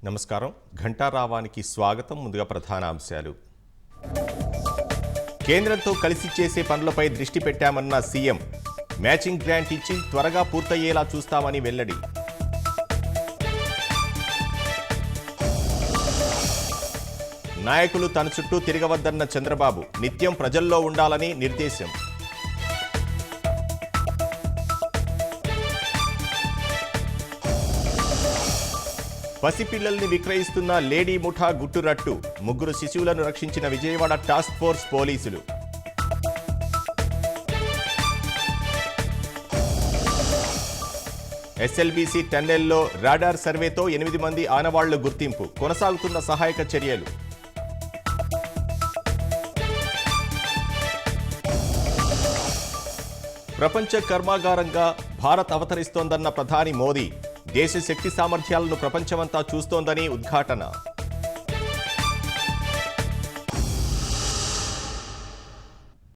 నమస్కారం. ఘంటారావానికి స్వాగతం. ముందుగా ప్రధాన అంశాలు. కేంద్రంతో కలిసి చేసే పనులపై దృష్టి పెట్టామన్న సీఎం. మ్యాచింగ్ గ్రాంట్ ఇచ్చి త్వరగా పూర్తయ్యేలా చూస్తామని వెల్లడి. నాయకులు తన చుట్టూ తిరగవద్దన్న చంద్రబాబు. నిత్యం ప్రజల్లో ఉండాలని నిర్దేశం. పసిపిల్లల్ని విక్రయిస్తున్న లేడీ ముఠా గుట్టురట్టు. 3 శిశువులను రక్షించిన విజయవాడ టాస్క్ ఫోర్స్ పోలీసులు. ఎస్ఎల్బీసీ టన్నెల్లో రాడార్ సర్వేతో 8 మంది ఆనవాళ్లు గుర్తింపు. కొనసాగుతున్న సహాయక చర్యలు. ప్రపంచ కర్మాగారంగా భారత్ అవతరిస్తోందన్న ప్రధాని మోదీ. దేశ శక్తి సామర్థ్యాలను ప్రపంచమంతా చూస్తోందని ఉద్ఘాటన.